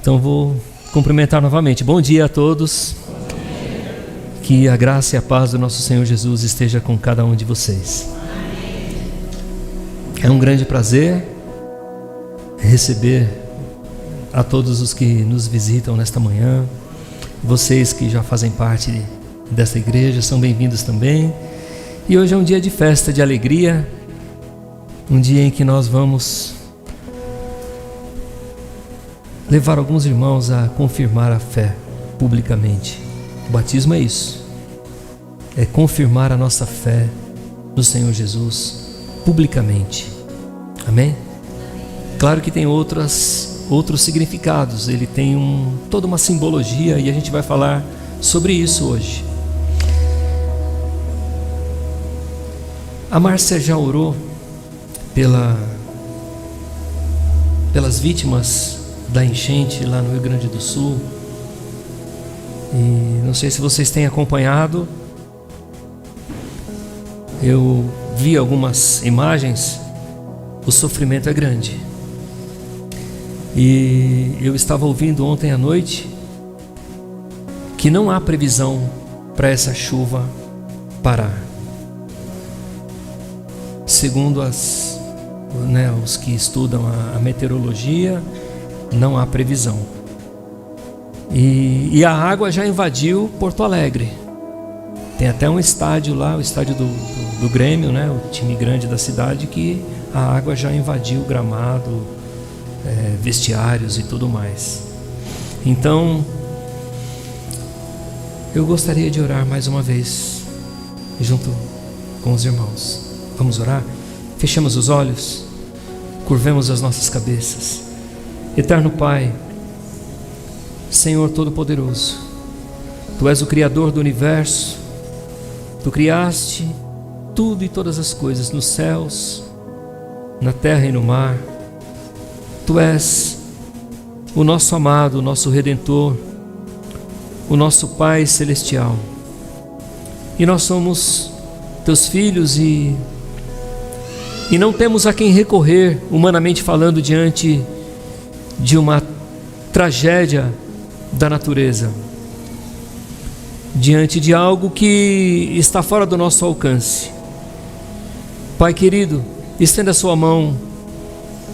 Então vou cumprimentar novamente. Bom dia a todos. Que a graça e a paz do nosso Senhor Jesus esteja com cada um de vocês. É um grande prazer receber a todos os que nos visitam nesta manhã. Vocês que já fazem parte desta igreja são bem-vindos também. E hoje é um dia de festa, de alegria, um dia em que nós vamos levar alguns irmãos a confirmar a fé publicamente. O batismo é isso, é confirmar a nossa fé no Senhor Jesus publicamente. Amém? Claro que tem outros significados, ele tem toda uma simbologia e a gente vai falar sobre isso hoje. A Márcia já orou pelas vítimas da enchente lá no Rio Grande do Sul, e não sei se vocês têm acompanhado. Eu vi algumas imagens. O sofrimento é grande, e eu estava ouvindo ontem à noite que não há previsão para essa chuva parar. Segundo os que estudam a meteorologia, não há previsão. E a água já invadiu Porto Alegre. Tem até um estádio lá, o estádio do Grêmio, o time grande da cidade, que a água já invadiu o gramado, vestiários e tudo mais. Então, eu gostaria de orar mais uma vez, junto com os irmãos. Vamos orar? Fechemos os olhos, curvemos as nossas cabeças. Eterno Pai, Senhor Todo-Poderoso, Tu és o Criador do universo. Tu criaste tudo e todas as coisas nos céus, na terra e no mar. Tu és o nosso amado, o nosso Redentor, o nosso Pai Celestial. E nós somos Teus filhos e não temos a quem recorrer, humanamente falando, diante de uma tragédia da natureza, diante de algo que está fora do nosso alcance. Pai querido, estenda a sua mão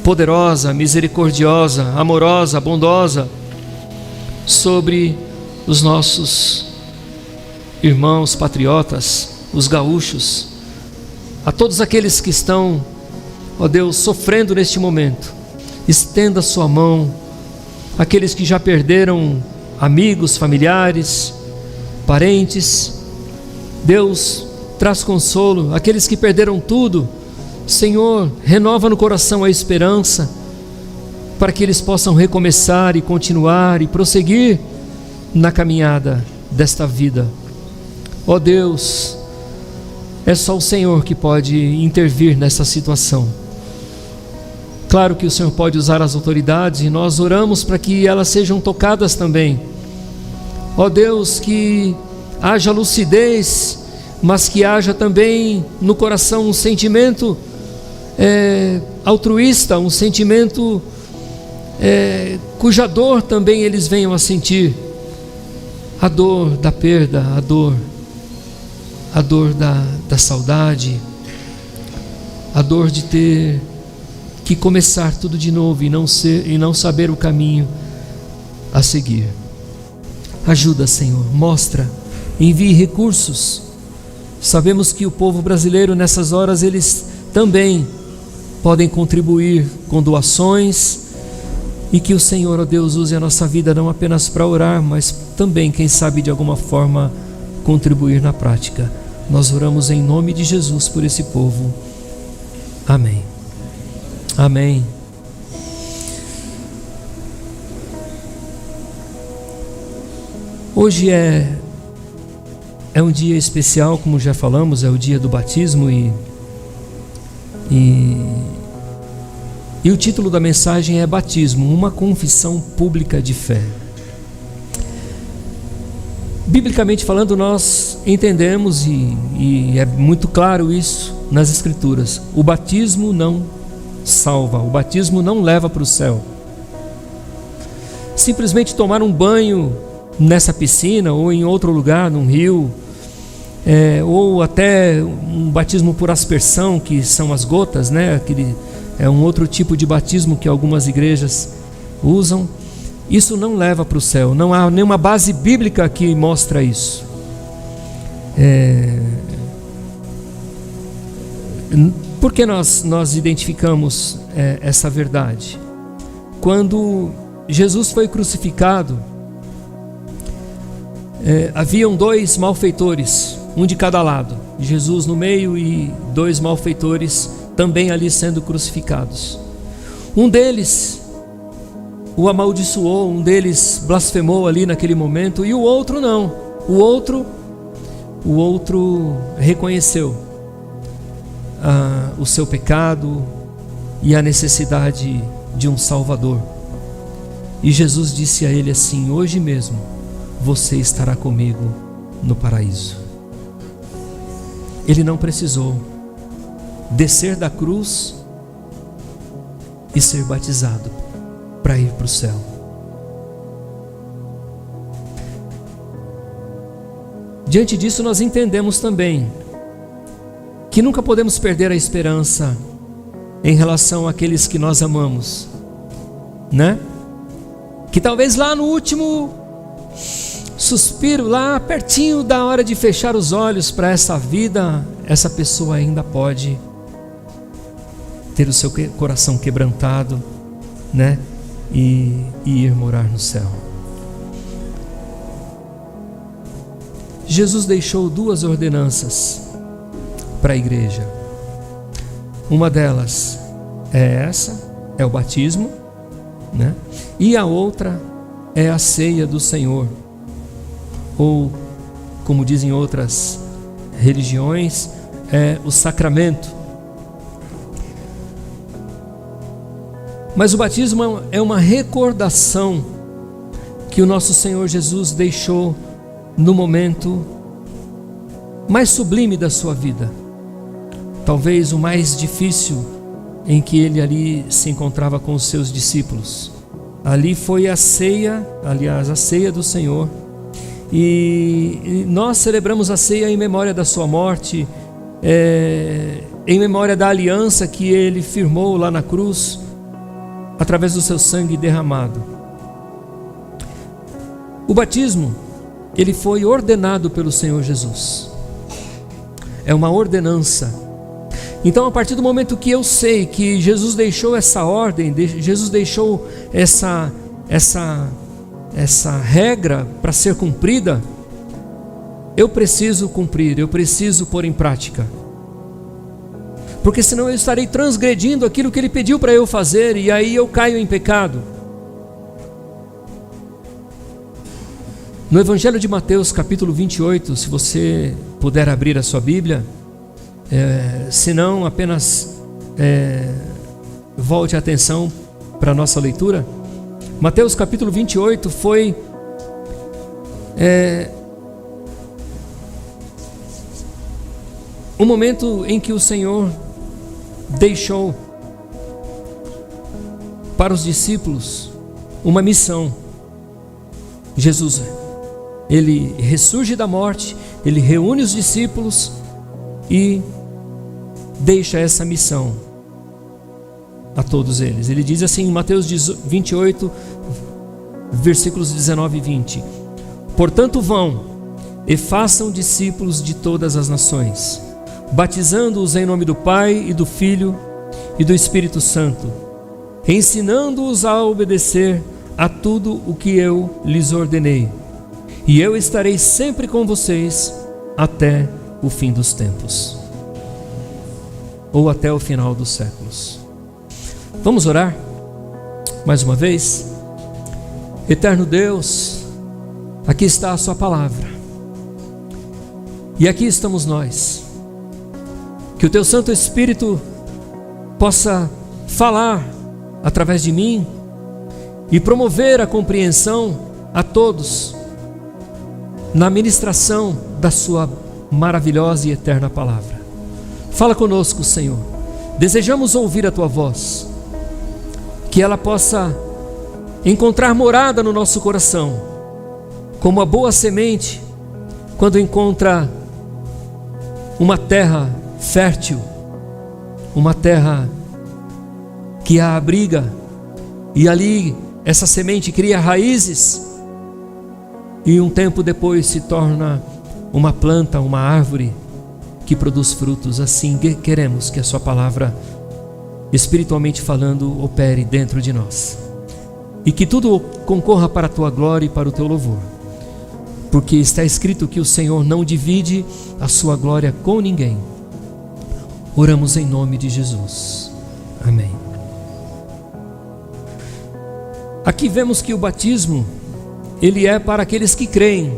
poderosa, misericordiosa, amorosa, bondosa sobre os nossos irmãos patriotas, os gaúchos, a todos aqueles que estão, ó Deus, sofrendo neste momento. Estenda a sua mão àqueles que já perderam amigos, familiares, parentes. Deus, traz consolo àqueles que perderam tudo. Senhor, renova no coração a esperança, para que eles possam recomeçar e continuar e prosseguir na caminhada desta vida. Ó Deus, é só o Senhor que pode intervir nessa situação. Claro que o Senhor pode usar as autoridades, e nós oramos para que elas sejam tocadas também. Ó Deus, que haja lucidez, mas que haja também no coração um sentimento altruísta, um sentimento cuja dor também eles venham a sentir. A dor da perda, a dor da saudade, a dor de ter que começar tudo de novo e não saber o caminho a seguir. Ajuda, Senhor, mostra, envie recursos. Sabemos que o povo brasileiro nessas horas, eles também podem contribuir com doações, e que o Senhor, ó Deus, use a nossa vida não apenas para orar, mas também, quem sabe, de alguma forma contribuir na prática. Nós oramos em nome de Jesus por esse povo. Amém. Amém. Hoje é um dia especial, como já falamos, é o dia do batismo, e o título da mensagem é Batismo, uma confissão pública de fé. Biblicamente falando, nós entendemos, e é muito claro isso nas Escrituras: o batismo não salva, o batismo não leva para o céu. simplesmente tomar um banho nessa piscina ou em outro lugar, num rio, ou até um batismo por aspersão, que são as gotas, né? É um outro tipo de batismo que algumas igrejas usam. Isso não leva para o céu, não há nenhuma base bíblica que mostra isso. Por que nós identificamos essa verdade? Quando Jesus foi crucificado, haviam 2 malfeitores, um de cada lado, Jesus no meio e 2 malfeitores também ali sendo crucificados. Um deles o amaldiçoou, um deles blasfemou ali naquele momento, e o outro não. O outro reconheceu o seu pecado e a necessidade de um Salvador. E Jesus disse a ele assim: hoje mesmo você estará comigo no paraíso. Ele não precisou descer da cruz e ser batizado para ir para o céu. Diante disso, nós entendemos também que nunca podemos perder a esperança em relação àqueles que nós amamos, né? Que talvez lá no último suspiro, lá pertinho da hora de fechar os olhos para essa vida, essa pessoa ainda pode ter o seu coração quebrantado, né? E ir morar no céu. Jesus deixou 2 ordenanças para a igreja. Uma delas é o batismo, né? E a outra é a ceia do Senhor, ou como dizem outras religiões, é o sacramento. Mas o batismo é uma recordação que o nosso Senhor Jesus deixou no momento mais sublime da sua vida, talvez o mais difícil, em que ele ali se encontrava com os seus discípulos. Ali foi a ceia, aliás, a ceia do Senhor, e nós celebramos a ceia em memória da sua morte, em memória da aliança que ele firmou lá na cruz, através do seu sangue derramado. O batismo, ele foi ordenado pelo Senhor Jesus. É uma ordenança. Então, a partir do momento que eu sei que Jesus deixou essa ordem, Jesus deixou essa regra para ser cumprida, eu preciso cumprir, eu preciso pôr em prática. Porque senão eu estarei transgredindo aquilo que ele pediu para eu fazer, e aí eu caio em pecado. No Evangelho de Mateus, capítulo 28, se você puder abrir a sua Bíblia, se não, apenas volte a atenção para a nossa leitura. Mateus capítulo 28 foi o momento em que o Senhor deixou para os discípulos uma missão. Jesus, ele ressurge da morte, ele reúne os discípulos e deixa essa missão a todos eles. Ele diz assim em Mateus 28, versículos 19 e 20: portanto vão e façam discípulos de todas as nações, batizando-os em nome do Pai e do Filho e do Espírito Santo, ensinando-os a obedecer a tudo o que eu lhes ordenei. E eu estarei sempre com vocês até o fim dos tempos, ou até o final dos séculos. Vamos orar mais uma vez? Eterno Deus, aqui está a sua palavra, e aqui estamos nós. Que o teu Santo Espírito possa falar através de mim e promover a compreensão a todos na ministração da sua maravilhosa e eterna palavra. Fala conosco, Senhor. Desejamos ouvir a tua voz, que ela possa encontrar morada no nosso coração, como a boa semente, quando encontra uma terra fértil, uma terra que a abriga, e ali essa semente cria raízes, e um tempo depois se torna uma planta, uma árvore que produz frutos. Assim queremos que a sua palavra, espiritualmente falando, opere dentro de nós, e que tudo concorra para a tua glória e para o teu louvor, porque está escrito que o Senhor não divide a sua glória com ninguém. Oramos em nome de Jesus, amém. Aqui vemos que o batismo, ele é para aqueles que creem,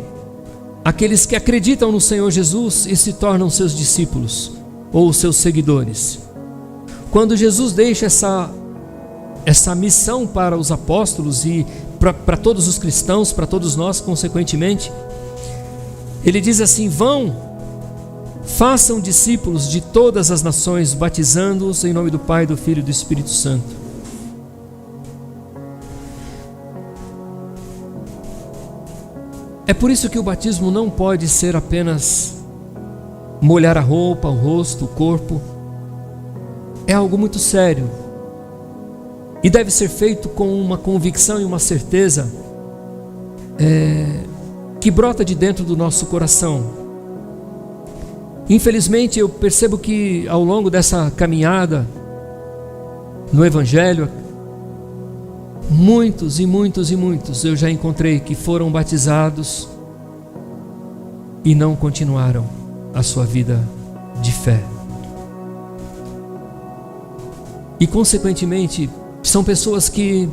aqueles que acreditam no Senhor Jesus e se tornam seus discípulos ou seus seguidores. Quando Jesus deixa essa missão para os apóstolos e para todos os cristãos, para todos nós consequentemente, ele diz assim: vão, façam discípulos de todas as nações, batizando-os em nome do Pai, do Filho e do Espírito Santo. É por isso que o batismo não pode ser apenas molhar a roupa, o rosto, o corpo. É algo muito sério e deve ser feito com uma convicção e uma certeza que brota de dentro do nosso coração. Infelizmente eu percebo que ao longo dessa caminhada no Evangelho, muitos eu já encontrei que foram batizados e não continuaram a sua vida de fé. E consequentemente, são pessoas que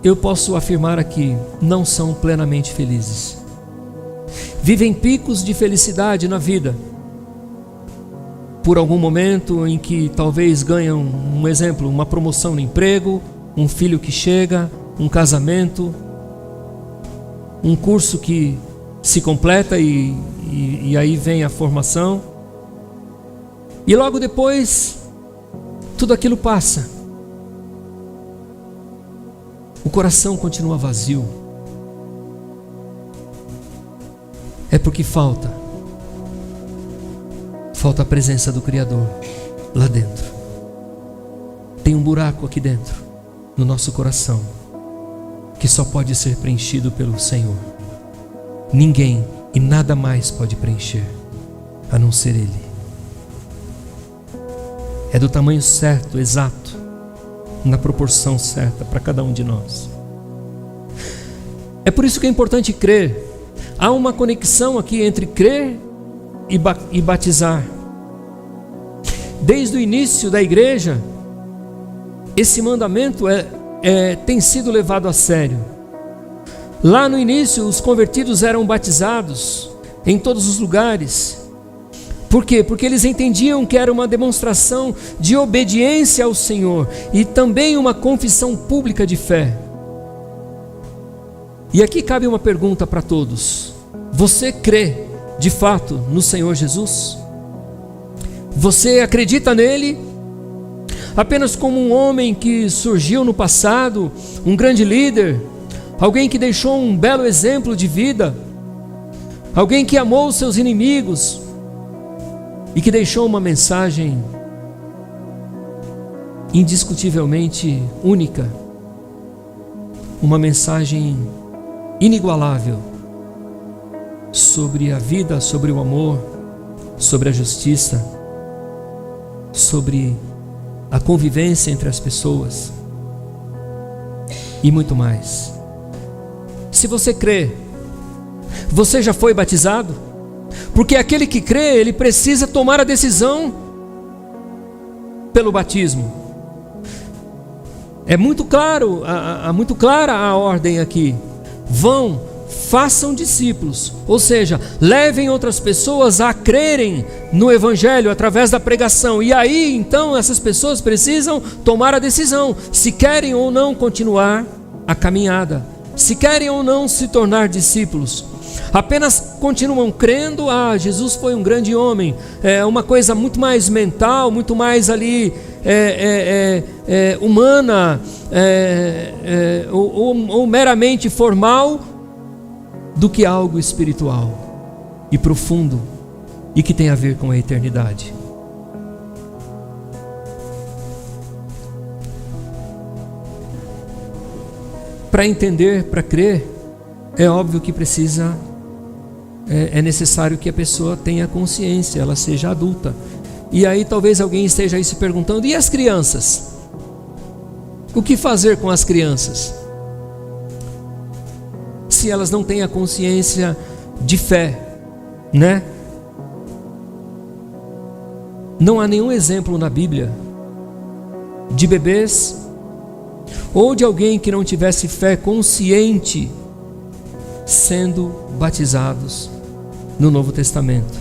eu posso afirmar aqui, não são plenamente felizes. Vivem picos de felicidade na vida, por algum momento em que talvez ganham, um exemplo, uma promoção no emprego, um filho que chega, um casamento, um curso que se completa e aí vem a formação. E logo depois, tudo aquilo passa. O coração continua vazio. É porque falta a presença do Criador lá dentro. Tem um buraco aqui dentro, no nosso coração, que só pode ser preenchido pelo Senhor. Ninguém e nada mais pode preencher, a não ser Ele. É do tamanho certo, exato, na proporção certa para cada um de nós. É por isso que é importante crer. Há uma conexão aqui entre crer e batizar. Desde o início da igreja, esse mandamento tem sido levado a sério. Lá no início, os convertidos eram batizados em todos os lugares. Por quê? Porque eles entendiam que era uma demonstração de obediência ao Senhor e também uma confissão pública de fé. E aqui cabe uma pergunta para todos: você crê de fato no Senhor Jesus? Você acredita nele apenas como um homem que surgiu no passado, um grande líder, alguém que deixou um belo exemplo de vida, alguém que amou os seus inimigos e que deixou uma mensagem indiscutivelmente única, uma mensagem inigualável sobre a vida, sobre o amor, sobre a justiça, sobre a convivência entre as pessoas e muito mais? Se você crê, você já foi batizado? Porque aquele que crê, ele precisa tomar a decisão pelo batismo. É muito claro, muito clara a ordem aqui: vão, façam discípulos, ou seja, levem outras pessoas a crerem no Evangelho através da pregação. E aí então essas pessoas precisam tomar a decisão se querem ou não continuar a caminhada, se querem ou não se tornar discípulos. Apenas continuam crendo: Jesus foi um grande homem, é uma coisa muito mais mental, muito mais ali humana ou meramente formal, do que algo espiritual e profundo e que tem a ver com a eternidade. Para entender, para crer, é óbvio que é necessário que a pessoa tenha consciência, ela seja adulta. E aí talvez alguém esteja aí se perguntando: e as crianças? O que fazer com as crianças? Se elas não têm a consciência de fé, né? Não há nenhum exemplo na Bíblia de bebês ou de alguém que não tivesse fé consciente sendo batizados no Novo Testamento.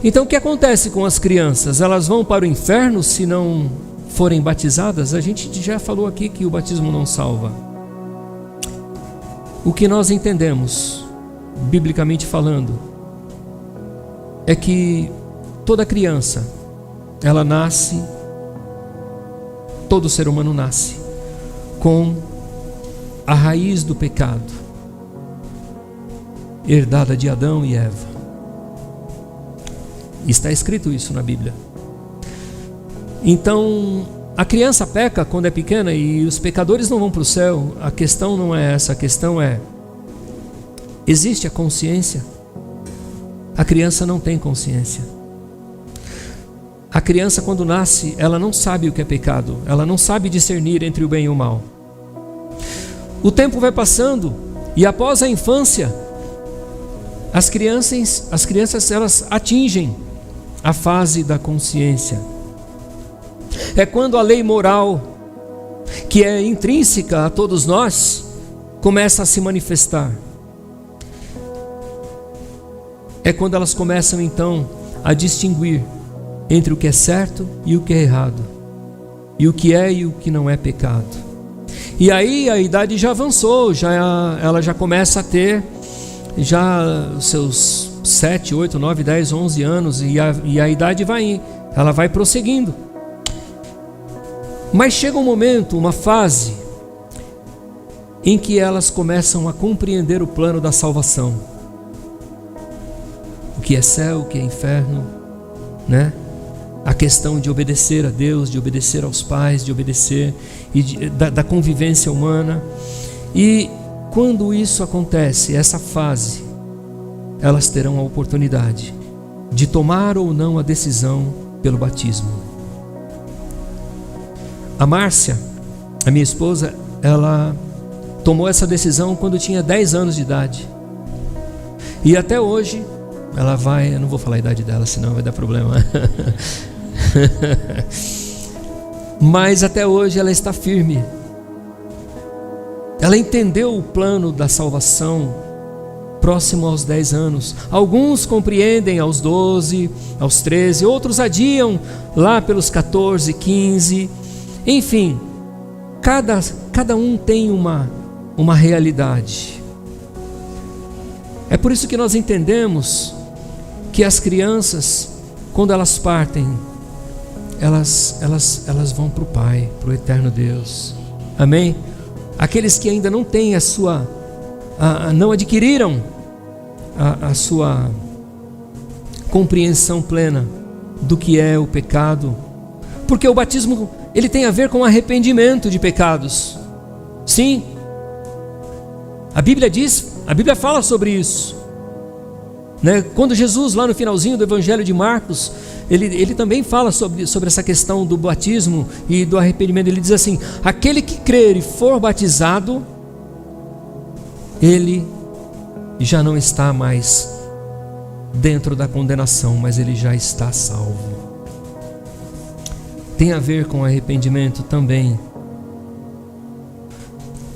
Então o que acontece com as crianças? Elas vão para o inferno se não forem batizadas? A gente já falou aqui que o batismo não salva. O que nós entendemos, biblicamente falando, é que toda criança, ela nasce, todo ser humano nasce com a raiz do pecado, herdada de Adão e Eva. Está escrito isso na Bíblia. Então, a criança peca quando é pequena e os pecadores não vão para o céu. A questão não é essa, a questão é: existe a consciência? A criança não tem consciência. A criança, quando nasce, ela não sabe o que é pecado, ela não sabe discernir entre o bem e o mal. O tempo vai passando e após a infância, as crianças elas atingem a fase da consciência. É quando a lei moral, que é intrínseca a todos nós, começa a se manifestar. É quando elas começam então a distinguir entre o que é certo e o que é errado, e o que é e o que não é pecado. E aí a idade já avançou, ela já começa a ter já os seus 7, 8, 9, 10, 11 anos, e a idade ela vai prosseguindo. Mas chega um momento, uma fase, em que elas começam a compreender o plano da salvação. O que é céu, o que é inferno, né? A questão de obedecer a Deus, de obedecer aos pais, de obedecer e da convivência humana. E quando isso acontece, essa fase, elas terão a oportunidade de tomar ou não a decisão pelo batismo. A Márcia, a minha esposa, ela tomou essa decisão quando tinha 10 anos de idade. E até hoje, ela vai... Eu não vou falar a idade dela, senão vai dar problema. Mas até hoje ela está firme. Ela entendeu o plano da salvação próximo aos 10 anos. Alguns compreendem aos 12, aos 13, outros adiam lá pelos 14, 15. Enfim, cada um tem uma realidade. É por isso que nós entendemos que as crianças, quando elas partem, elas vão para o Pai, para o eterno Deus. Amém? Aqueles que ainda não têm não adquiriram a sua compreensão plena do que é o pecado, porque o batismo, ele tem a ver com arrependimento de pecados. Sim, a Bíblia fala sobre isso, né? Quando Jesus, lá no finalzinho do Evangelho de Marcos, ele também fala sobre essa questão do batismo e do arrependimento. Ele diz assim: aquele que crer e for batizado, ele já não está mais dentro da condenação, mas ele já está salvo. Tem a ver com arrependimento também.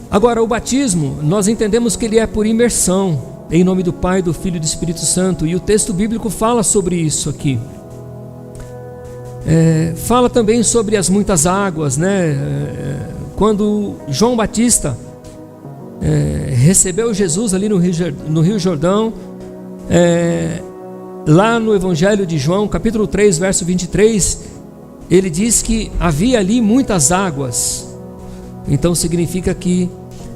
Agora, o batismo, nós entendemos que ele é por imersão, em nome do Pai, do Filho e do Espírito Santo, e o texto bíblico fala sobre isso aqui. Fala também sobre as muitas águas, né? Quando João Batista recebeu Jesus ali no Rio Jordão, lá no Evangelho de João, capítulo 3, verso 23, ele diz que havia ali muitas águas. Então significa que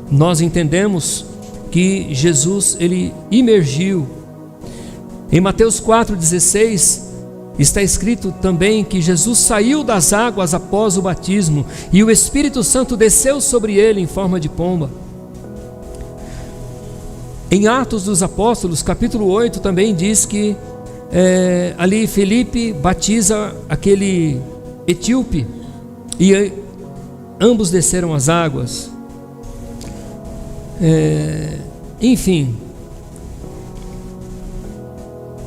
nós entendemos que Jesus, ele imergiu. Em Mateus 4,16 está escrito também que Jesus saiu das águas após o batismo e o Espírito Santo desceu sobre ele em forma de pomba. Em Atos dos Apóstolos, capítulo 8, também diz que ali Felipe batiza aquele etíope e ambos desceram as águas. Enfim,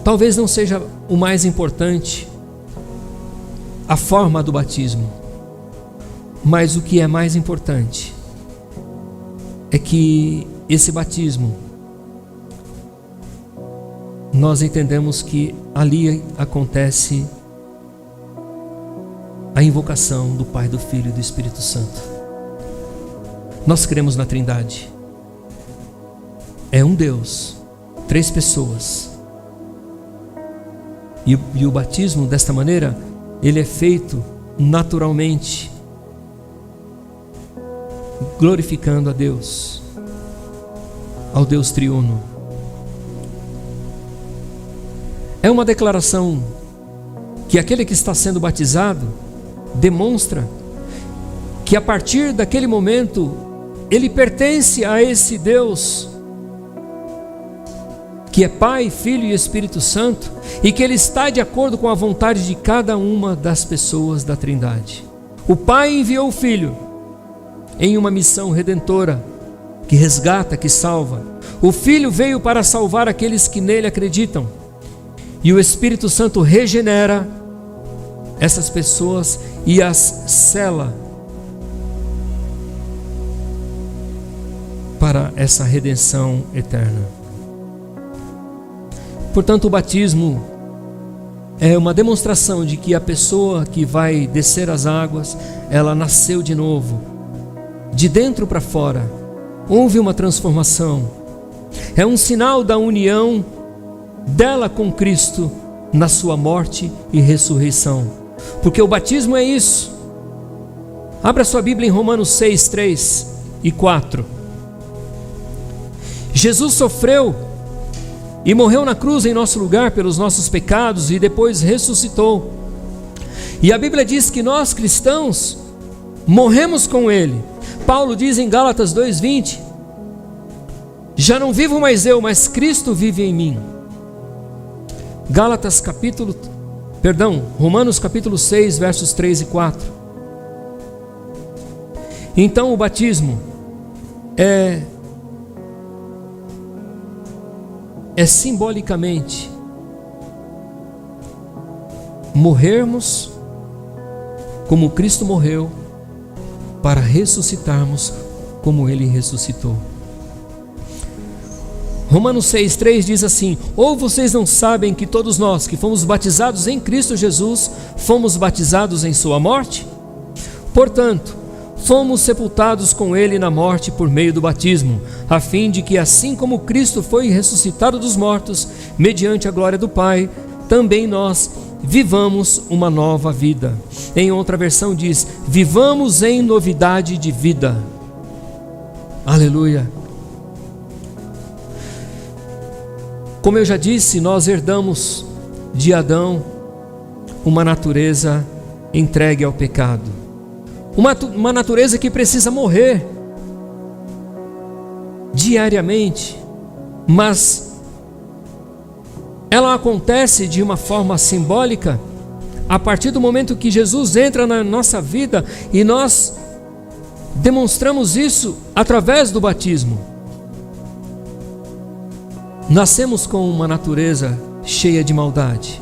talvez não seja o mais importante a forma do batismo, mas o que é mais importante é que esse batismo, nós entendemos que ali acontece a invocação do Pai, do Filho e do Espírito Santo. Nós cremos na Trindade. É um Deus, 3 pessoas. E o batismo, desta maneira, ele é feito naturalmente, glorificando a Deus, ao Deus triuno. É uma declaração que aquele que está sendo batizado demonstra que a partir daquele momento ele pertence a esse Deus que é Pai, Filho e Espírito Santo, e que ele está de acordo com a vontade de cada uma das pessoas da Trindade. O Pai enviou o Filho em uma missão redentora que resgata, que salva. O Filho veio para salvar aqueles que nele acreditam. E o Espírito Santo regenera essas pessoas e as sela para essa redenção eterna. Portanto, o batismo é uma demonstração de que a pessoa que vai descer as águas, ela nasceu de novo, de dentro para fora. Houve uma transformação. É um sinal da união dela com Cristo na sua morte e ressurreição, porque o batismo é isso. Abra sua Bíblia em Romanos 6, 3 e 4. Jesus sofreu e morreu na cruz em nosso lugar pelos nossos pecados e depois ressuscitou. E a Bíblia diz que nós cristãos morremos com Ele. Paulo diz em Gálatas 2:20: já não vivo mais eu, mas Cristo vive em mim. Romanos capítulo 6, versos 3 e 4. Então o batismo é simbolicamente morrermos como Cristo morreu, para ressuscitarmos como Ele ressuscitou. Romanos 6,3 diz assim: ou vocês não sabem que todos nós que fomos batizados em Cristo Jesus, fomos batizados em sua morte? Portanto, fomos sepultados com Ele na morte por meio do batismo, a fim de que assim como Cristo foi ressuscitado dos mortos, mediante a glória do Pai, também nós vivamos uma nova vida. Em outra versão diz: vivamos em novidade de vida. Aleluia. Como eu já disse, nós herdamos de Adão uma natureza entregue ao pecado, uma natureza que precisa morrer diariamente, mas ela acontece de uma forma simbólica a partir do momento que Jesus entra na nossa vida, e nós demonstramos isso através do batismo. Nascemos com uma natureza cheia de maldade.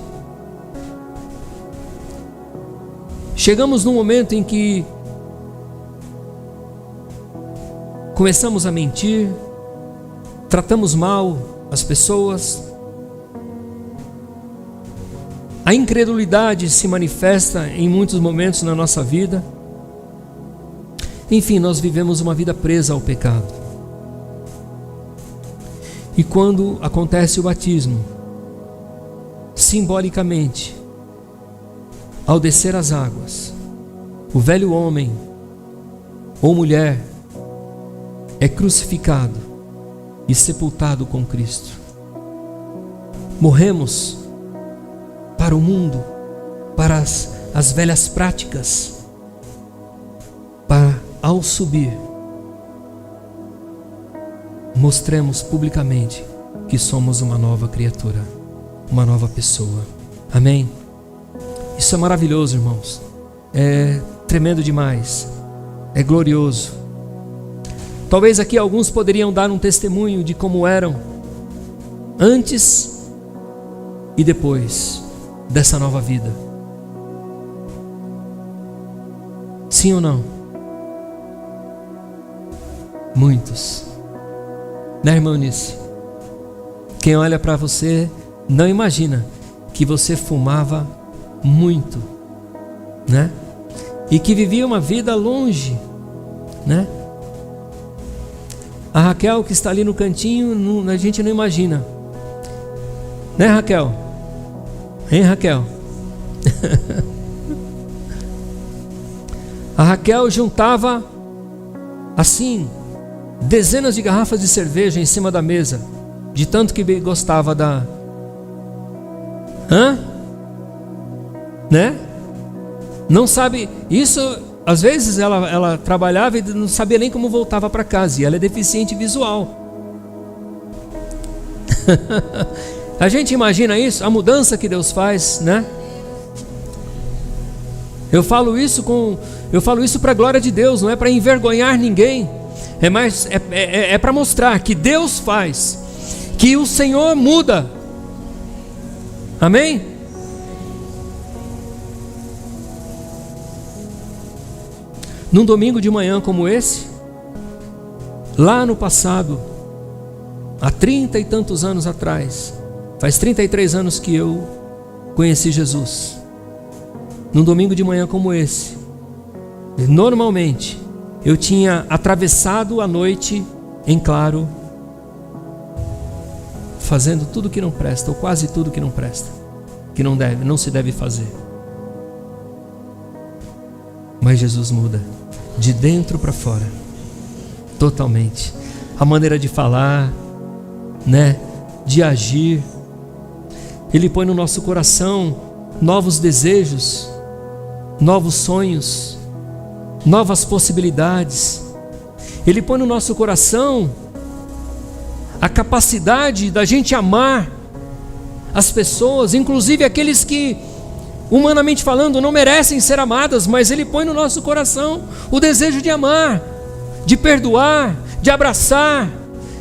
Chegamos num momento em que começamos a mentir, tratamos mal as pessoas. A incredulidade se manifesta em muitos momentos na nossa vida. Enfim, nós vivemos uma vida presa ao pecado. E quando acontece o batismo, simbolicamente, ao descer as águas, o velho homem ou mulher é crucificado e sepultado com Cristo. Morremos para o mundo, para as velhas práticas, para, ao subir, mostremos publicamente que somos uma nova criatura, uma nova pessoa. Amém? Isso é maravilhoso, irmãos. É tremendo demais. É glorioso. Talvez aqui alguns poderiam dar um testemunho de como eram antes e depois dessa nova vida. Sim ou não? Muitos. Né, irmã Eunice? Quem olha para você não imagina que você fumava muito, né? E que vivia uma vida longe, né? A Raquel que está ali no cantinho, a gente não imagina, né, Raquel? Hein, Raquel? A Raquel juntava assim dezenas de garrafas de cerveja em cima da mesa, de tanto que gostava da... Né? Não sabe, isso às vezes ela trabalhava e não sabia nem como voltava para casa, e ela é deficiente visual. A gente imagina isso, a mudança que Deus faz, né? Eu falo isso para a glória de Deus, não é para envergonhar ninguém, é para mostrar que Deus faz, que o Senhor muda. Amém? Num domingo de manhã como esse, lá no passado, há 30 e tantos anos atrás, faz 33 anos que eu conheci Jesus. Num domingo de manhã como esse, normalmente eu tinha atravessado a noite em claro, fazendo tudo que não presta, ou quase tudo que não presta, que não se deve fazer. Mas Jesus muda de dentro para fora, totalmente. A maneira de falar, né, de agir. Ele põe no nosso coração novos desejos, novos sonhos, novas possibilidades. Ele põe no nosso coração a capacidade da gente amar as pessoas, inclusive aqueles que, humanamente falando, não merecem ser amadas, mas Ele põe no nosso coração o desejo de amar, de perdoar, de abraçar,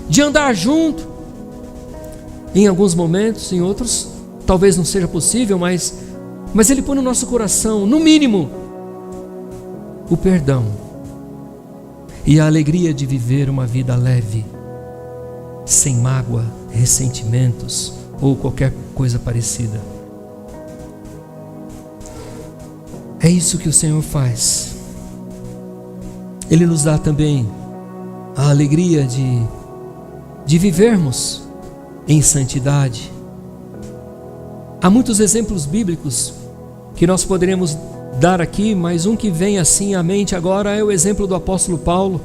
de andar junto. Em alguns momentos, em outros, talvez não seja possível, mas Ele põe no nosso coração, no mínimo, o perdão e a alegria de viver uma vida leve, sem mágoa, ressentimentos ou qualquer coisa parecida. É isso que o Senhor faz. Ele nos dá também a alegria de vivermos em santidade. Há muitos exemplos bíblicos que nós poderíamos dar aqui, mas um que vem assim à mente agora é o exemplo do apóstolo Paulo.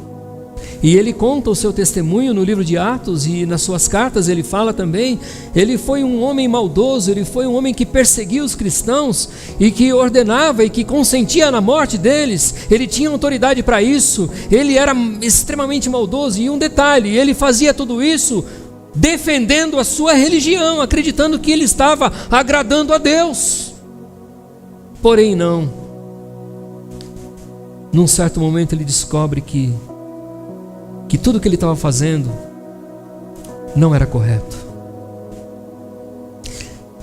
E ele conta o seu testemunho no livro de Atos, e nas suas cartas ele fala também. Ele foi um homem maldoso, ele foi um homem que perseguia os cristãos e que ordenava e que consentia na morte deles. Ele tinha autoridade para isso, ele era extremamente maldoso. E um detalhe, ele fazia tudo isso defendendo a sua religião, acreditando que ele estava agradando a Deus. Porém não. Num certo momento ele descobre que tudo que ele estava fazendo não era correto.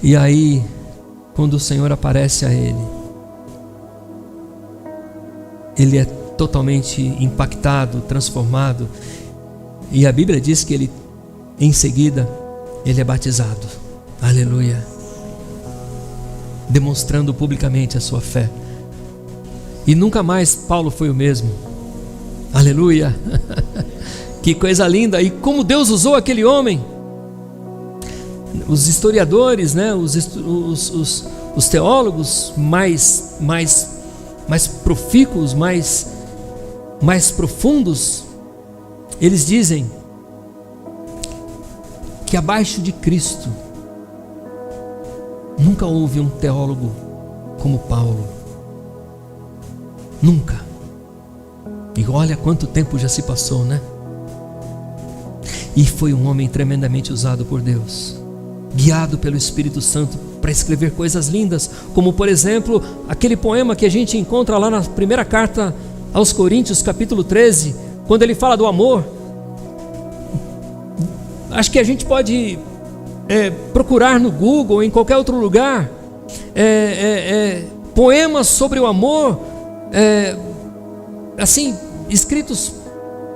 E aí, quando o Senhor aparece a ele é totalmente impactado, transformado. E a Bíblia diz que ele, em seguida, ele é batizado. Aleluia. Demonstrando publicamente a sua fé. E nunca mais Paulo foi o mesmo. Aleluia. Que coisa linda. E como Deus usou aquele homem. Os historiadores, né, os teólogos mais mais profícuos, mais profundos, eles dizem que abaixo de Cristo nunca houve um teólogo como Paulo. Nunca. E olha quanto tempo já se passou, né? E foi um homem tremendamente usado por Deus, guiado pelo Espírito Santo para escrever coisas lindas, como por exemplo, aquele poema que a gente encontra lá na primeira carta aos Coríntios, capítulo 13, quando ele fala do amor. Acho que a gente pode procurar no Google ou em qualquer outro lugar poemas sobre o amor, assim, escritos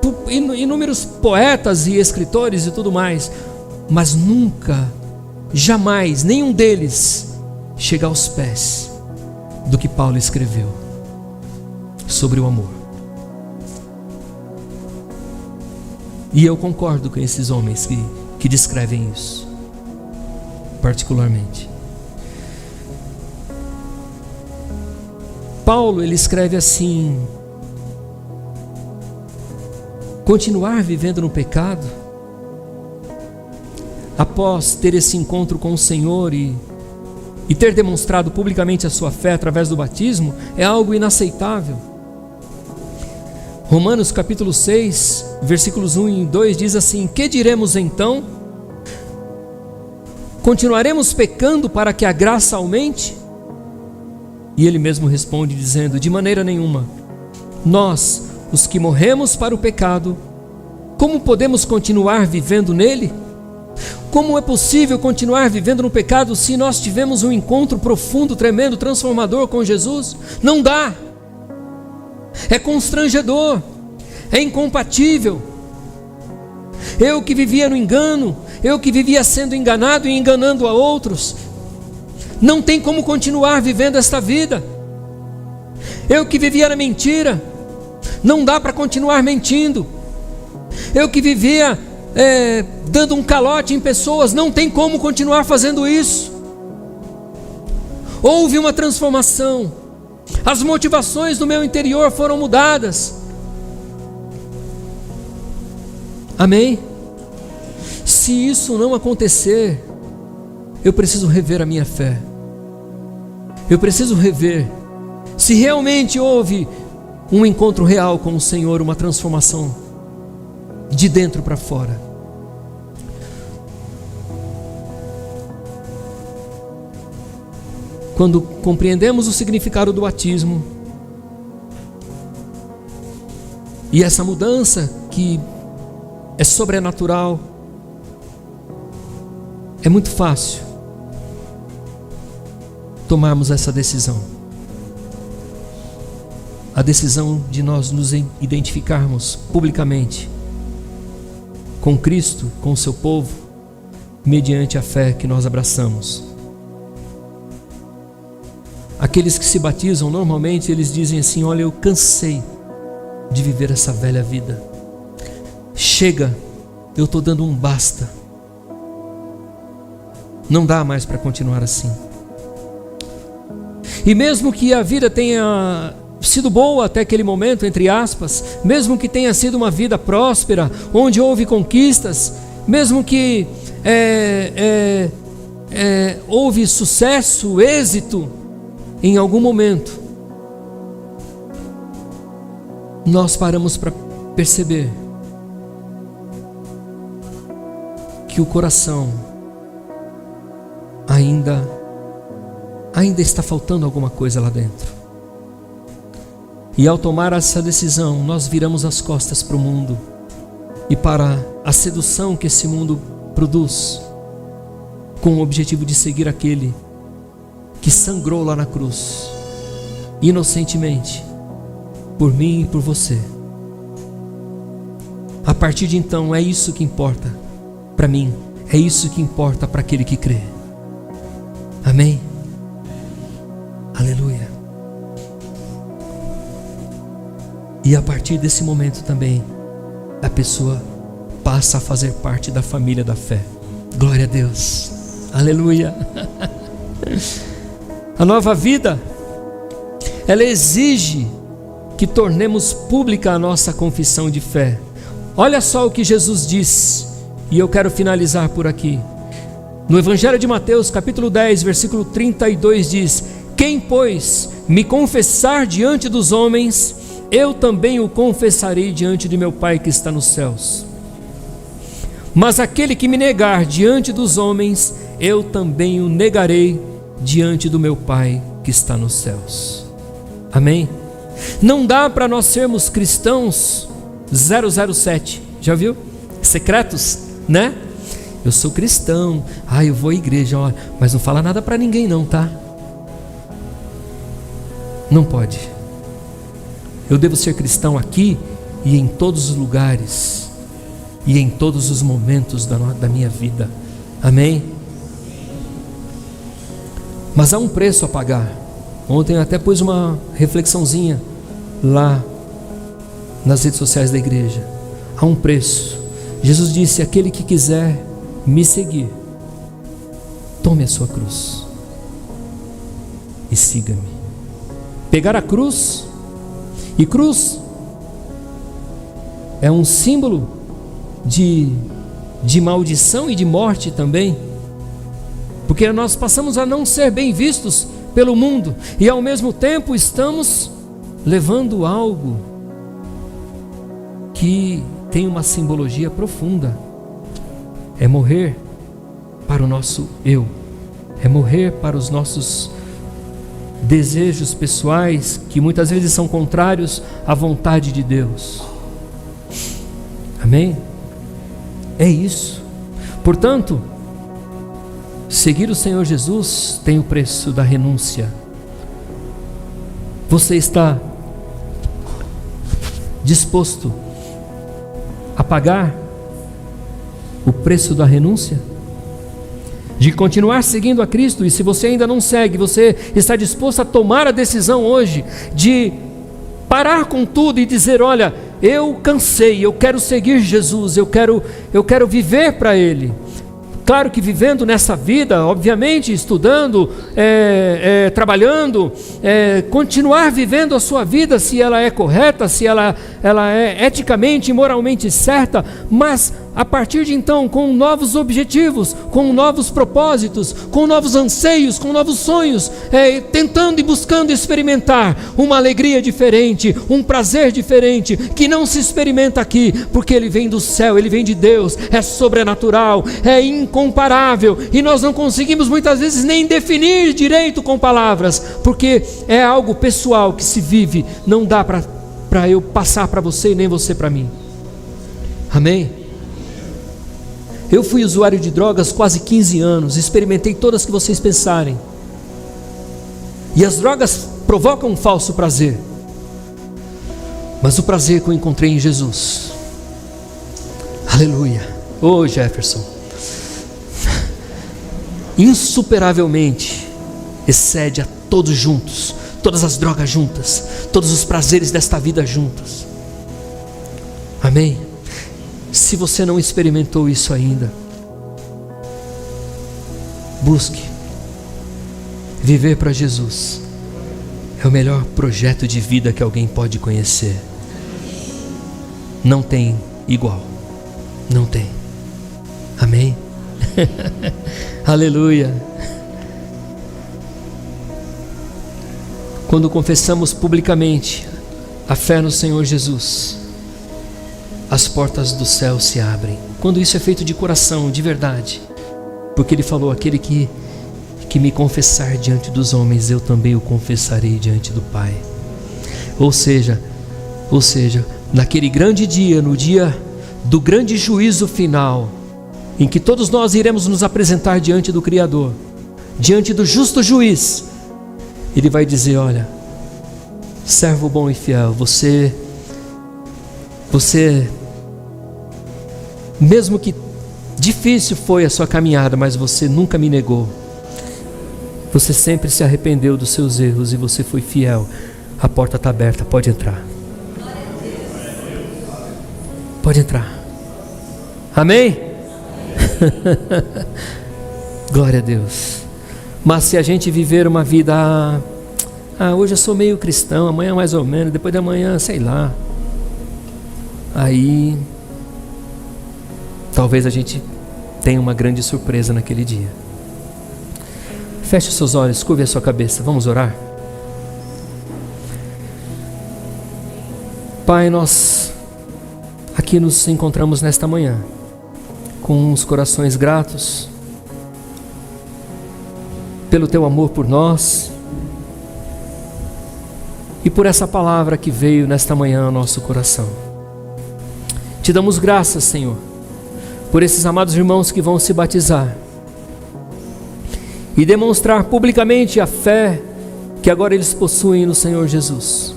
por inúmeros poetas e escritores e tudo mais, mas nunca, jamais, nenhum deles chega aos pés do que Paulo escreveu sobre o amor. E eu concordo com esses homens que descrevem isso, particularmente. Paulo, ele escreve assim: continuar vivendo no pecado, após ter esse encontro com o Senhor e ter demonstrado publicamente a sua fé através do batismo, é algo inaceitável. Romanos capítulo 6, versículos 1 e 2 diz assim: que diremos então? Continuaremos pecando para que a graça aumente? E ele mesmo responde dizendo: de maneira nenhuma. Nós, os que morremos para o pecado, como podemos continuar vivendo nele? Como é possível continuar vivendo no pecado se nós tivemos um encontro profundo, tremendo, transformador com Jesus? Não dá. É constrangedor, é incompatível. Eu que vivia no engano, eu que vivia sendo enganado e enganando a outros, não tem como continuar vivendo esta vida. Eu que vivia na mentira, não dá para continuar mentindo. Eu que vivia dando um calote em pessoas, não tem como continuar fazendo isso. Houve uma transformação, as motivações do meu interior foram mudadas. Amém? Se isso não acontecer, eu preciso rever a minha fé. Eu preciso rever se realmente houve um encontro real com o Senhor, uma transformação de dentro para fora. Quando compreendemos o significado do batismo e essa mudança que é sobrenatural, é muito fácil tomarmos essa decisão. A decisão de nós nos identificarmos publicamente com Cristo, com o seu povo, mediante a fé que nós abraçamos. Aqueles que se batizam, normalmente eles dizem assim: olha, eu cansei de viver essa velha vida. Chega, eu estou dando um basta. Não dá mais para continuar assim. E mesmo que a vida tenha sido boa até aquele momento, entre aspas, mesmo que tenha sido uma vida próspera, onde houve conquistas, mesmo que houve sucesso, êxito, em algum momento, nós paramos para perceber que o coração ainda está faltando alguma coisa lá dentro. E ao tomar essa decisão, nós viramos as costas para o mundo e para a sedução que esse mundo produz, com o objetivo de seguir aquele que sangrou lá na cruz, inocentemente, por mim e por você. A partir de então, é isso que importa para mim, é isso que importa para aquele que crê. Amém? Aleluia. E a partir desse momento também, a pessoa passa a fazer parte da família da fé. Glória a Deus. Aleluia. A nova vida ela exige que tornemos pública a nossa confissão de fé. Olha só o que Jesus diz, e eu quero finalizar por aqui. No Evangelho de Mateus, capítulo 10, versículo 32 diz: quem, pois, me confessar diante dos homens, eu também o confessarei diante de meu Pai que está nos céus. Mas aquele que me negar diante dos homens, eu também o negarei diante do meu Pai que está nos céus. Amém? Não dá para nós sermos cristãos 007, já viu? Secretos, né? Eu sou cristão, eu vou à igreja, mas não fala nada para ninguém não, tá? Não pode. Eu devo ser cristão aqui e em todos os lugares e em todos os momentos da minha vida. Amém? Mas há um preço a pagar. Ontem eu até pus uma reflexãozinha lá nas redes sociais da igreja. Há um preço. Jesus disse: aquele que quiser me seguir, tome a sua cruz e siga-me. Pegar a cruz, e cruz é um símbolo de maldição e de morte também, porque nós passamos a não ser bem vistos pelo mundo, e ao mesmo tempo estamos levando algo que tem uma simbologia profunda. É morrer para o nosso eu, é morrer para os nossos desejos pessoais, que muitas vezes são contrários à vontade de Deus. Amém? É isso. Portanto, seguir o Senhor Jesus tem o preço da renúncia. Você está disposto a pagar o preço da renúncia? De continuar seguindo a Cristo? E se você ainda não segue, você está disposto a tomar a decisão hoje de parar com tudo e dizer: olha, eu cansei, eu quero seguir Jesus, eu quero viver para Ele. Claro que vivendo nessa vida, obviamente, estudando, trabalhando, continuar vivendo a sua vida, se ela é correta, se ela é eticamente e moralmente certa, mas a partir de então, com novos objetivos, com novos propósitos, com novos anseios, com novos sonhos, tentando e buscando experimentar uma alegria diferente, um prazer diferente, que não se experimenta aqui, porque ele vem do céu, ele vem de Deus, é sobrenatural, é incomparável, e nós não conseguimos muitas vezes nem definir direito com palavras, porque é algo pessoal que se vive, não dá para eu passar para você e nem você para mim. Amém? Eu fui usuário de drogas quase 15 anos, experimentei todas que vocês pensarem. E as drogas provocam um falso prazer. Mas o prazer que eu encontrei em Jesus, aleluia, Jefferson, insuperavelmente excede a todos juntos, todas as drogas juntas, todos os prazeres desta vida juntos. Amém? Se você não experimentou isso ainda, busque. Viver para Jesus é o melhor projeto de vida que alguém pode conhecer. Não tem igual. Não tem. Amém? Aleluia. Quando confessamos publicamente a fé no Senhor Jesus, as portas do céu se abrem. Quando isso é feito de coração, de verdade, porque Ele falou: aquele que me confessar diante dos homens, eu também o confessarei diante do Pai. Ou seja, naquele grande dia, no dia do grande juízo final, em que todos nós iremos nos apresentar diante do Criador, diante do justo juiz, Ele vai dizer: olha, servo bom e fiel, você mesmo que difícil foi a sua caminhada, mas você nunca me negou. Você sempre se arrependeu dos seus erros e você foi fiel. A porta está aberta, pode entrar. Pode entrar. Amém? Glória a Deus. Mas se a gente viver uma vida, Hoje eu sou meio cristão, amanhã mais ou menos, depois da manhã, sei lá. Aí, talvez a gente tenha uma grande surpresa naquele dia. Feche os seus olhos, curve a sua cabeça, vamos orar? Pai, nós aqui nos encontramos nesta manhã, com os corações gratos, pelo Teu amor por nós, e por essa palavra que veio nesta manhã ao nosso coração. Te damos graças, Senhor, por esses amados irmãos que vão se batizar e demonstrar publicamente a fé que agora eles possuem no Senhor Jesus.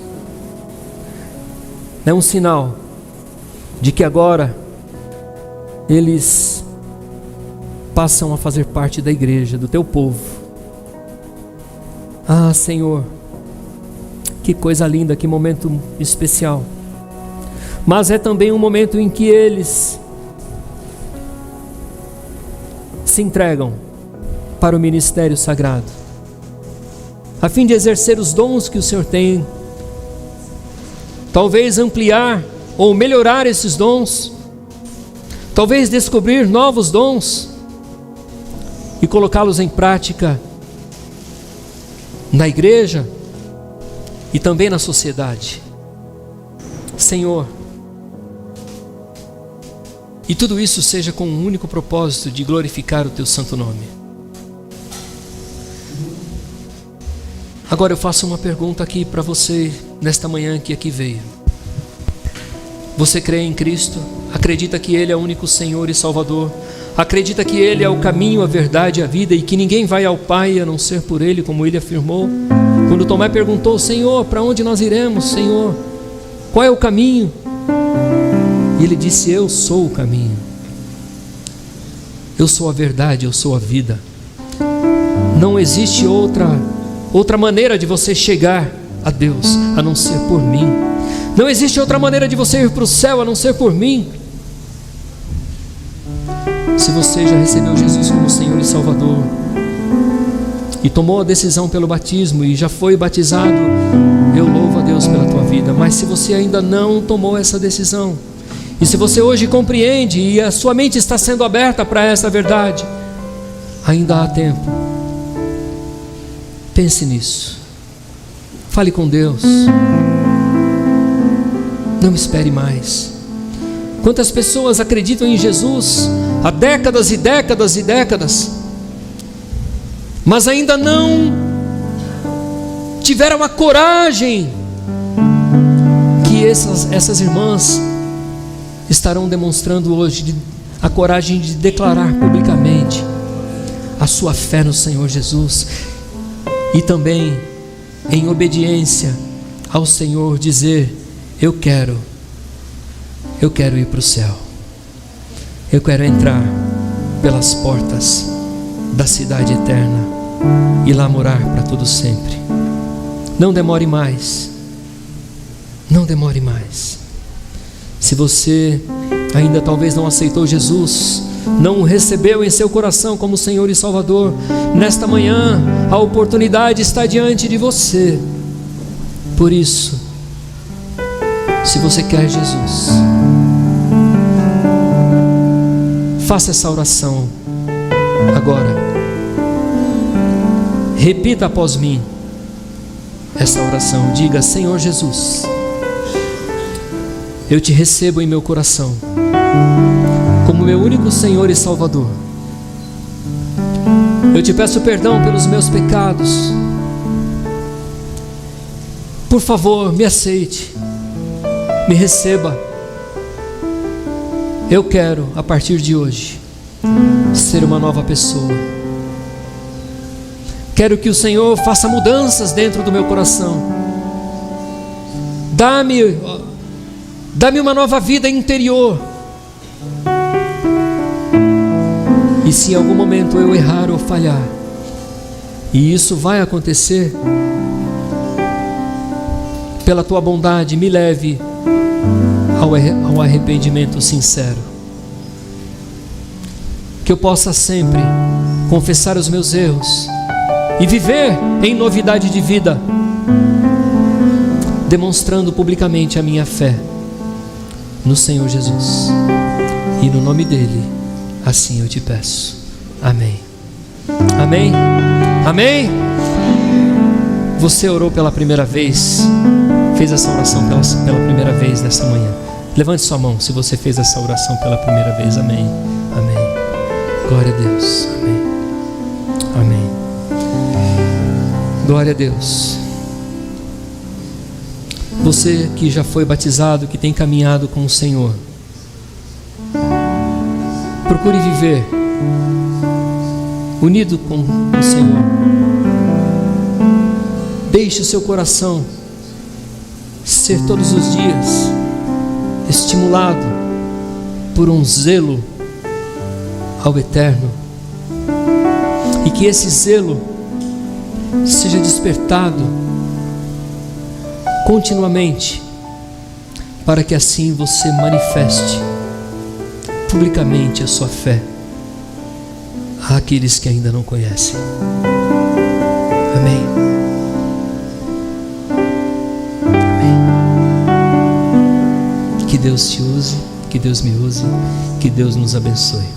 É um sinal de que agora eles passam a fazer parte da igreja, do Teu povo. Senhor, que coisa linda, que momento especial. Mas é também um momento em que eles se entregam para o ministério sagrado, a fim de exercer os dons que o Senhor tem, talvez ampliar ou melhorar esses dons, talvez descobrir novos dons e colocá-los em prática na igreja e também na sociedade. Senhor, e tudo isso seja com um único propósito de glorificar o Teu santo nome. Agora eu faço uma pergunta aqui para você, nesta manhã que aqui veio. Você crê em Cristo? Acredita que Ele é o único Senhor e Salvador? Acredita que Ele é o caminho, a verdade e a vida, e que ninguém vai ao Pai a não ser por Ele, como Ele afirmou? Quando Tomé perguntou: Senhor, para onde nós iremos, Senhor? Qual é o caminho? E Ele disse: eu sou o caminho, eu sou a verdade, eu sou a vida. Não existe outra maneira de você chegar a Deus a não ser por mim. Não existe outra maneira de você ir para o céu a não ser por mim. Se você já recebeu Jesus como Senhor e Salvador e tomou a decisão pelo batismo e já foi batizado, eu louvo a Deus pela tua vida. Mas se você ainda não tomou essa decisão, e se você hoje compreende e a sua mente está sendo aberta para essa verdade, ainda há tempo. Pense nisso. Fale com Deus. Não espere mais. Quantas pessoas acreditam em Jesus há décadas e décadas e décadas, mas ainda não tiveram a coragem que essas irmãs estarão demonstrando hoje, a coragem de declarar publicamente a sua fé no Senhor Jesus, e também em obediência ao Senhor dizer: eu quero ir para o céu, eu quero entrar pelas portas da cidade eterna e lá morar para todo sempre. Não demore mais, não demore mais. Se você ainda talvez não aceitou Jesus, não o recebeu em seu coração como Senhor e Salvador, nesta manhã a oportunidade está diante de você. Por isso, se você quer Jesus, faça essa oração agora. Repita após mim essa oração. Diga: Senhor Jesus, eu te recebo em meu coração como meu único Senhor e Salvador. Eu te peço perdão pelos meus pecados. Por favor, me aceite, me receba. Eu quero, a partir de hoje, ser uma nova pessoa. Quero que o Senhor faça mudanças dentro do meu coração. Dá-me uma nova vida interior. E se em algum momento eu errar ou falhar, e isso vai acontecer, pela tua bondade, me leve ao arrependimento sincero. Que eu possa sempre confessar os meus erros e viver em novidade de vida, demonstrando publicamente a minha fé no Senhor Jesus. E no nome dele, assim eu te peço. Amém. Amém. Amém. Você orou pela primeira vez, fez essa oração pela primeira vez nessa manhã. Levante sua mão se você fez essa oração pela primeira vez. Amém. Amém. Glória a Deus. Amém. Amém. Glória a Deus. Você que já foi batizado, que tem caminhado com o Senhor, procure viver unido com o Senhor. Deixe o seu coração ser todos os dias estimulado por um zelo ao Eterno, e que esse zelo seja despertado continuamente, para que assim você manifeste publicamente a sua fé àqueles que ainda não conhecem. Amém. Amém. Que Deus te use, que Deus me use, que Deus nos abençoe.